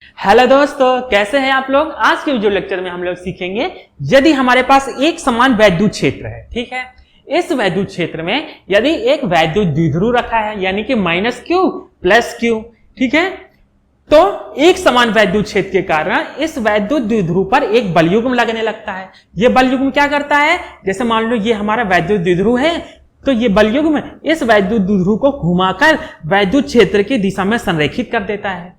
Hello दोस्तों, कैसे हैं आप लोग। आज के वीडियो लेक्चर में हम लोग सीखेंगे यदि हमारे पास एक समान वैद्युत क्षेत्र है, ठीक है। इस वैद्युत क्षेत्र में यदि एक वैद्युत द्विध्रुव रखा है, यानी कि -q + q, ठीक है, तो एक समान वैद्युत क्षेत्र के कारण इस वैद्युत द्विध्रुव पर एक बलयुग्म लगने लगता है। यह बलयुग्म क्या करता है, जैसे मान लो ये हमारा वैद्युत द्विध्रुव है, तो ये बलयुग्म इस वैद्युत द्विध्रुव को घुमाकर वैद्युत क्षेत्र की दिशा में संरेखित कर देता है,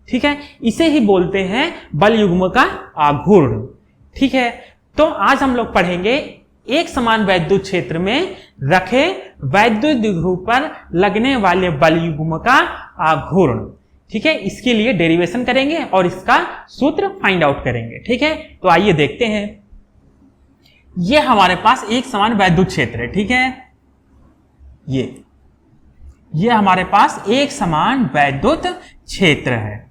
ठीक है। इसे ही बोलते हैं बलयुग्म का आघूर्ण, ठीक है। तो आज हम लोग पढ़ेंगे एक समान वैद्युत क्षेत्र में रखे वैद्युत द्विध्रुव पर लगने वाले बलयुग्म का आघूर्ण, ठीक है। इसके लिए डेरिवेशन करेंगे और इसका सूत्र फाइंड आउट करेंगे, ठीक है। तो आइए देखते हैं। यह हमारे पास एक समान वैद्युत क्षेत्र है, ठीक है। ये हमारे पास एक समान वैद्युत क्षेत्र है।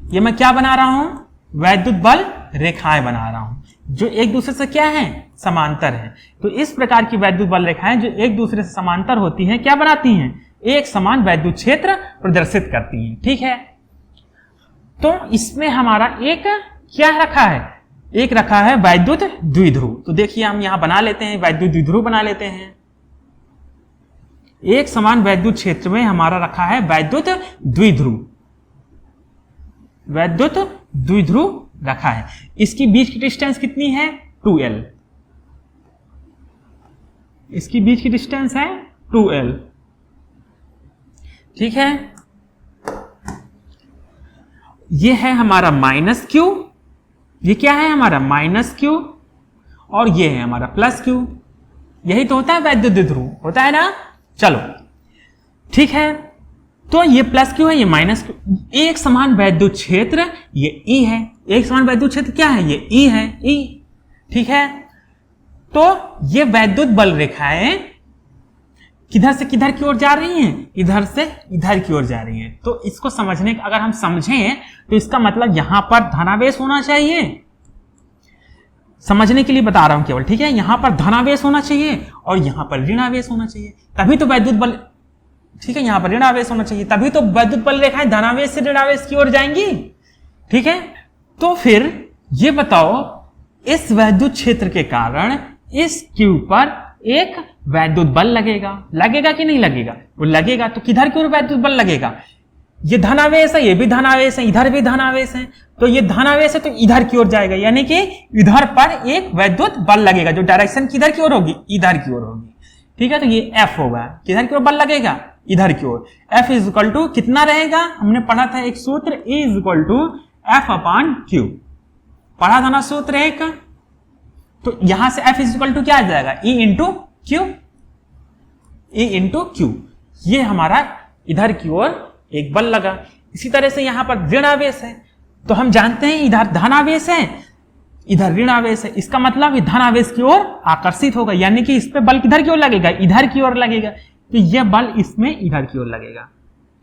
ये मैं क्या बना रहा हूं, वैद्युत बल रेखाएं बना रहा हूं जो एक दूसरे से क्या है, समांतर है। तो इस प्रकार की वैद्युत बल रेखाएं जो एक दूसरे से समांतर होती हैं, क्या बनाती हैं, एक समान वैद्युत क्षेत्र प्रदर्शित करती हैं, ठीक है। तो इसमें हमारा एक क्या रखा है, एक रखा है वैद्युत द्विध्रुव। तो देखिए हम यहां बना लेते हैं, वैद्युत द्विध्रुव बना लेते हैं। एक समान वैद्युत क्षेत्र में हमारा रखा है वैद्युत द्विध्रुव, वैद्युत द्विध्रुव रखा है। इसकी बीच की डिस्टेंस कितनी है, 2l। इसकी बीच की डिस्टेंस है 2l, ठीक है। यह है हमारा -q, ये क्या है हमारा -q, और ये है हमारा +q। यही तो होता है वैद्युत द्विध्रुव, होता है ना। चलो ठीक है, तो ये +q है, ये -q। एक समान वैद्युत क्षेत्र ये E है। एक समान वैद्युत क्षेत्र क्या है, ये E है, E, ठीक है। तो ये वैद्युत बल रेखाएं किधर से किधर की ओर जा रही हैं, इधर से इधर की ओर जा रही हैं। तो इसको समझने का अगर हम समझें तो इसका मतलब यहां पर धनावेश होना चाहिए। समझने के लिए बता रहा हूं केवल, ठीक है। यहां पर धनावेश होना चाहिए और यहां पर ऋणावेश होना चाहिए, तभी तो वैद्युत बल, ठीक है, यहां पर ऋणावेश होना चाहिए, तभी तो वैद्युत बल रेखाएं धनावेश से ऋणावेश की ओर जाएंगी, ठीक है। तो फिर ये बताओ, इस वैद्युत क्षेत्र के कारण इस Q पर एक वैद्युत बल लगेगा, लगेगा कि नहीं लगेगा, वो लगेगा। तो किधर की ओर वैद्युत बल लगेगा, ये धनावेश है, ये भी धनावेश है, इधर भी धनावेश है, तो ये धनावेश है तो इधर की ओर जाएगा, यानी कि इधर पर एक वैद्युत बल लगेगा जो डायरेक्शन किधर की ओर होगी, इधर की ओर होगी, ठीक है। तो ये F होगा, किधर की ओर बल लगेगा, इधर की ओर। F इक्वल टू कितना रहेगा, हमने पढ़ा था एक सूत्र, E इक्वल टू F/Q, पढ़ा था ना सूत्र एक। तो यहां से F इक्वल टू क्या आ जाएगा, E into Q, E into Q। ये हमारा इधर की ओर एक बल लगा। इसी तरह से यहां पर ऋणावेश है, तो हम जानते हैं इधर धनावेश है, इधर ऋणावेश है। इसका मतलब धनावेश की ओर आकर्षित होगा, यानी कि इस पे बल किधर की ओर लगेगा, इधर की ओर लगेगा। तो यह बल इसमें इधर की ओर लगेगा,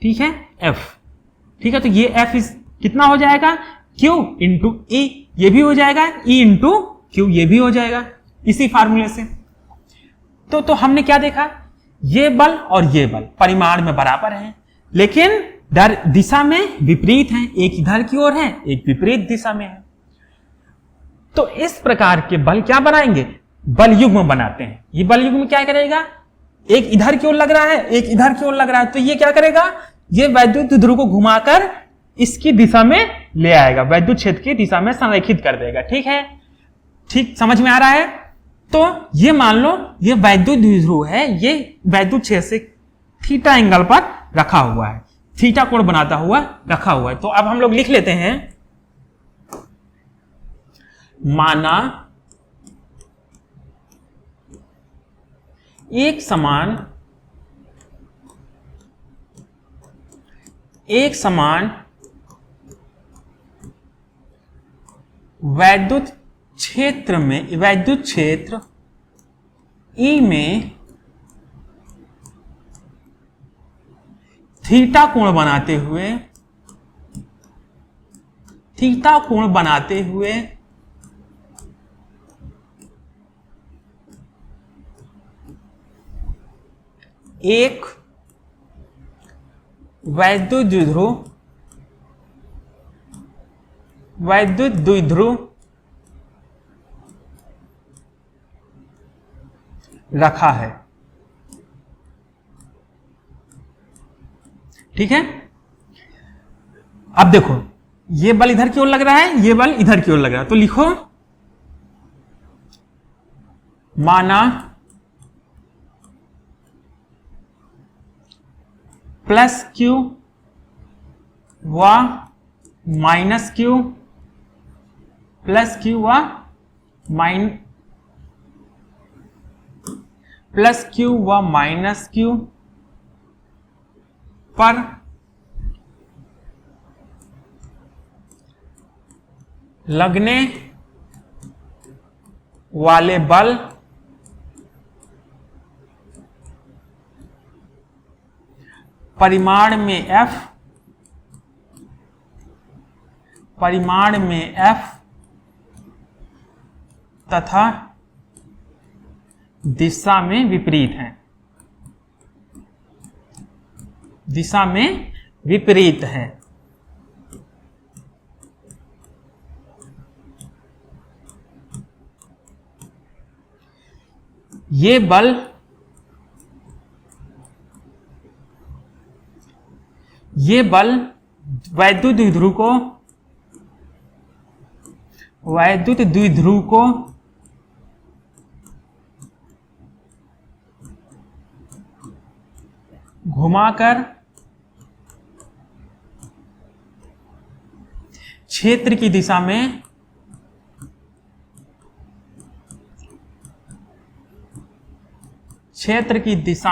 ठीक है, F, ठीक है। तो ये F कितना हो जाएगा, Q इंटू E, ये भी हो जाएगा, E इंटू Q, ये भी हो जाएगा इसी फार्मूले से। तो हमने क्या देखा, ये बल और ये बल परिमाण में बराबर हैं, लेकिन दिशा में विपरीत हैं। एक इधर की ओर है, एक विपरीत दिशा में है। तो इस प्रकार के बल क्या बनाएंगे, बलयुग्म बनाते हैं। ये बलयुग्म क्या करेगा, एक इधर की ओर लग रहा है, एक इधर की ओर लग रहा है, तो ये क्या करेगा, ये वैद्युत द्विध्रुव को घुमाकर इसकी दिशा में ले आएगा, वैद्युत क्षेत्र की दिशा में संरेखित कर देगा, ठीक है। ठीक समझ में आ रहा है। तो ये मान लो ये वैद्युत द्विध्रुव है, ये वैद्युत क्षेत्र से थीटा एंगल पर रखा हुआ है, थीटा कोण बनाता हुआ रखा हुआ है। तो अब हम लोग लिख लेते हैं, माना एक समान वैद्युत क्षेत्र में, वैद्युत क्षेत्र E में थीटा कोण बनाते हुए एक वैद्युत द्विध्रुव वैद्युत द्विध्रुव रखा है। ठीक है, अब देखो ये बल इधर की ओर लग रहा है, ये बल इधर की ओर लग रहा है, तो लिखो माना प्लस क्यू व माइनस क्यू, प्लस क्यू व प्लस क्यू व माइनस क्यू पर लगने वाले बल परिमाण में F तथा दिशा में विपरीत है, दिशा में विपरीत है। ये बल वैद्युत द्विध्रुव को घुमाकर क्षेत्र की दिशा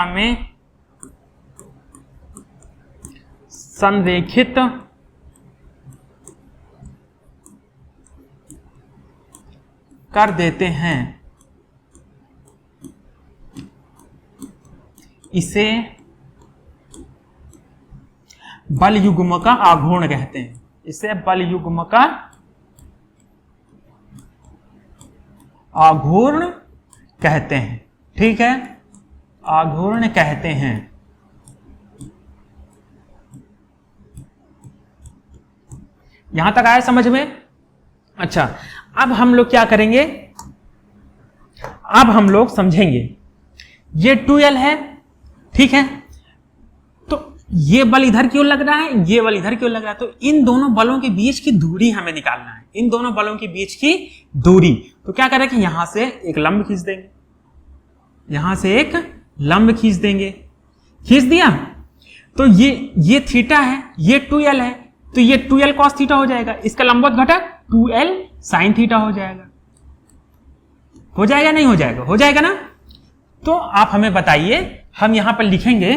में संरेखित कर देते हैं। इसे बल युग्म का आघूर्ण कहते हैं, इसे बल युग्म का आघूर्ण कहते हैं। ठीक है, आघूर्ण कहते हैं। यहां तक आया समझ में? अच्छा, अब हम लोग क्या करेंगे, अब हम लोग समझेंगे। ये 2L है, ठीक है, तो ये बल इधर की ओर लग रहा है, ये बल इधर की ओर लग रहा है, तो इन दोनों बलों के बीच की दूरी हमें निकालना है, इन दोनों बलों के बीच की दूरी। तो क्या करें कि यहां से एक लंब खींच देंगे, यहां से एक लंब खींच देंगे, खींच दिया, तो ये थीटा है, ये 2L है, तो ये 2L cos थीटा हो जाएगा, इसका लंबवत घटक 2L sin थीटा हो जाएगा। हो जाएगा नहीं हो जाएगा? हो जाएगा ना। तो आप हमें बताइए, हम यहां पर लिखेंगे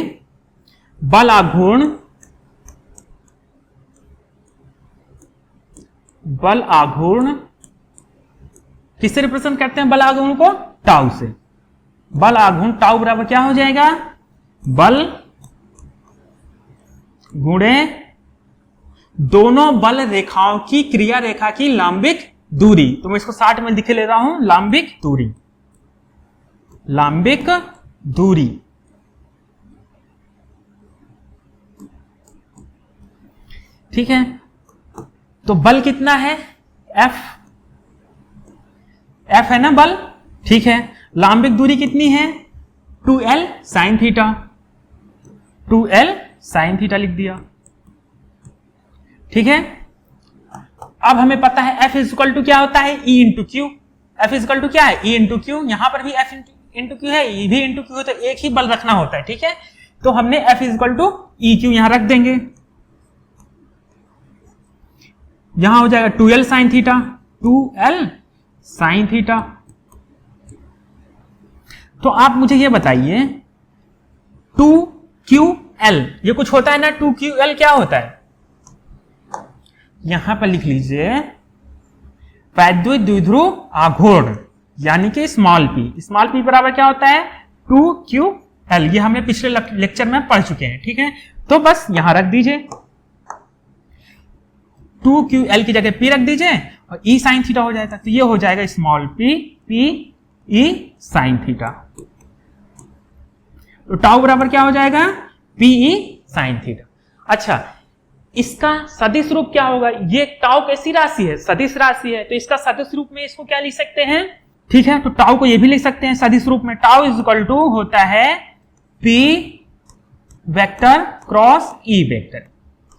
बल आघूर्ण किससे रिप्रेजेंट करते हैं? बल आघूर्ण को टाउ से। बल आघूर्ण टाउ बराबर क्या हो जाएगा? बल गुणे दोनों बल रेखाओं की क्रिया रेखा की लांबिक दूरी। तो मैं इसको 60 में लिखे ले रहा हूं, लांबिक दूरी, लांबिक दूरी। ठीक है, तो बल कितना है? F है ना बल, ठीक है। लांबिक दूरी कितनी है? 2L sin theta, 2L sin theta लिख दिया। ठीक है, अब हमें पता है F इक्वल टू क्या होता है? E into Q. F equal to क्या है? E into Q. यहां पर भी F इंटू क्यू है, E भी इंटू क्यू है, तो एक ही बल रखना होता है। ठीक है, तो हमने F equal to E Q यहां रख देंगे, यहां हो जाएगा 2L sin theta, 2L sin theta. तो आप मुझे ये बताइए 2QL ये कुछ होता है ना? 2QL क्या होता है? यहां पर लिख लीजिए वैद्युत द्विध्रुव आघूर्ण, यानी कि स्मॉल p। स्मॉल p बराबर क्या होता है? 2QL। ये हमने पिछले लेक्चर में पढ़ चुके हैं। ठीक है, तो बस यहां रख दीजिए, 2QL की जगह p रख दीजिए और E sin थीटा हो जाएगा। तो ये हो जाएगा small p E sin theta. तो टाउ बराबर क्या हो जाएगा? PE sin theta. अच्छा, इसका सदिश रूप क्या होगा? ये टाउ कैसी राशि है? सदिश राशि है, तो इसका सदिश रूप में इसको क्या लिख सकते हैं? ठीक है, तो टाउ को ये भी लिख सकते हैं सदिश रूप में। टाउ इज इक्वल टू होता है P vector cross E vector.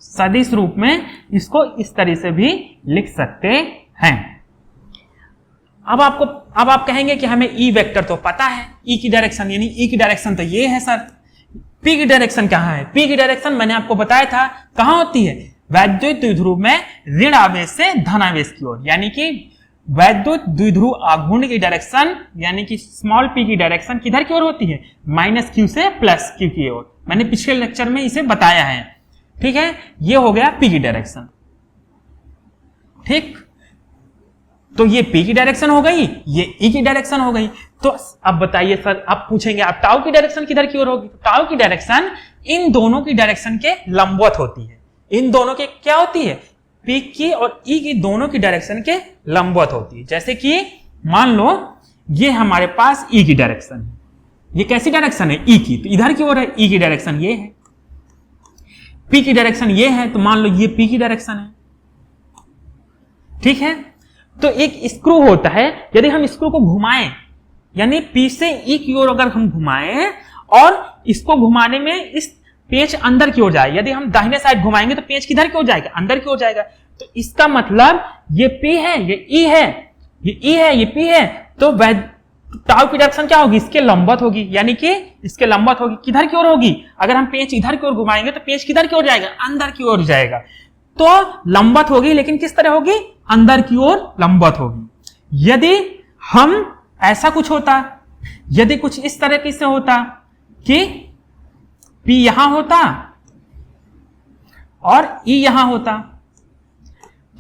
सदिश रूप में इसको इस तरह से भी लिख सकते हैं। अब आप कहेंगे कि हमें ई वेक्टर तो पता है, ई की डायरेक्शन, यानी ई की डायरेक्शन तो ये है सर। पी की डायरेक्शन कहाँ है? पी की डायरेक्शन मैंने आपको बताया था कहां होती है? वैद्युत द्विध्रुव में ऋण आवेश से धन आवेश की ओर, यानी कि वैद्युत द्विध्रुव आघूर्ण की डायरेक्शन यानी कि स्मॉल पी की डायरेक्शन किधर की ओर होती है? माइनस क्यू से प्लस क्यू की ओर। मैंने पिछले लेक्चर में इसे बताया है। ठीक है, ये हो गया पी की डायरेक्शन। ठीक, तो ये पी की डायरेक्शन हो गई, ये ई की डायरेक्शन हो गई। तो अब बताइए सर, आप पूछेंगे आप टाउ की डायरेक्शन किधर की ओर होगी? टाउ की डायरेक्शन इन दोनों की डायरेक्शन के लंबवत होती है। इन दोनों के क्या होती है? पी की और ई की दोनों की डायरेक्शन के लंबवत होती है। जैसे कि मान लो ये हमारे पास ई की डायरेक्शन है, ये कैसी डायरेक्शन है? ई की, तो इधर की ओर है, ई की डायरेक्शन ये है। पी की डायरेक्शन ये है, तो मान लो ये पी की डायरेक्शन है। ठीक है, तो एक स्क्रू होता है, यदि हम स्क्रू को घुमाएं, यानी पी से ई की ओर अगर हम घुमाएं और इसको घुमाने में इस पेच अंदर की ओर जाए, यदि हम दाहिने साइड घुमाएंगे तो पेच किधर की ओर जाएगा? अंदर की ओर जाएगा। तो इसका मतलब ये पी है, ये ई है, ये ई है, ये पी है, तो टाउ की डायरेक्शन क्या होगी? इसके लंबवत होगी, यानी कि इसके लंबवत होगी। किधर की ओर होगी? अगर हम पेच इधर की ओर घुमाएंगे तो पेच किधर की ओर जाएगा? अंदर की ओर जाएगा। तो लंबवत होगी, लेकिन किस तरह होगी? अंदर की ओर लंबवत होगी। यदि हम ऐसा कुछ होता, यदि कुछ इस तरह की से होता कि P यहां होता और E यहां होता,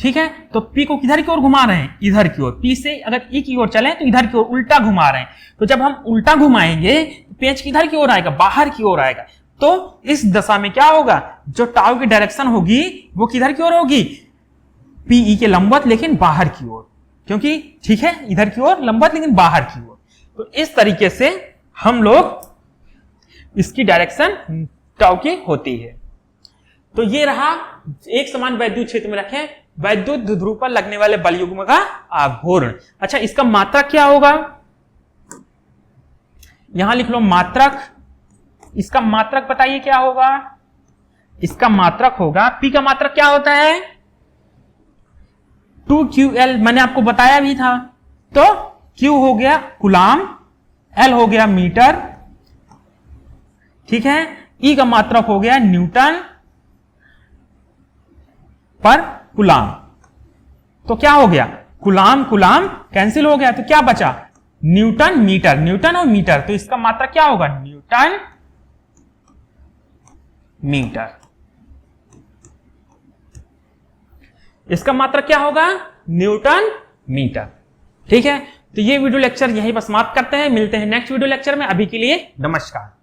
ठीक है, तो P को किधर की ओर घुमा रहे हैं? इधर की ओर। P से अगर E की ओर चले तो इधर की ओर उल्टा घुमा रहे हैं। तो जब हम उल्टा घुमाएंगे पेच किधर की ओर आएगा? बाहर की ओर आएगा। तो इस दशा में क्या होगा? जो टाउ की डायरेक्शन होगी वो किधर की ओर होगी? PE के लंबवत, लेकिन बाहर की ओर, क्योंकि ठीक है इधर की ओर लंबवत लेकिन बाहर की ओर। तो इस तरीके से हम लोग इसकी डायरेक्शन टाउ की होती है। तो ये रहा एक समान वैद्युत क्षेत्र में रखें वैद्युत द्विध्रुव पर लगने वाले बलयुग्म का आघूर्ण। अच्छा, इसका मात्रक क्या होगा? यहां लिख लो मात्रक। इसका मात्रक बताइए क्या होगा? इसका मात्रक होगा, P का मात्रक क्या होता है? 2QL, मैंने आपको बताया भी था। तो Q हो गया कूलाम, L हो गया मीटर, ठीक है, E का मात्रक हो गया न्यूटन पर कूलाम। तो क्या हो गया? कूलाम कूलाम कैंसिल हो गया, तो क्या बचा? न्यूटन मीटर, न्यूटन और मीटर। तो इसका मात्रक क्या होगा? Newton metre. इसका मात्रक क्या होगा? Newton metre. ठीक है, तो ये वीडियो लेक्चर यहीं पर समाप्त करते हैं। मिलते हैं नेक्स्ट वीडियो लेक्चर में। अभी के लिए नमस्कार।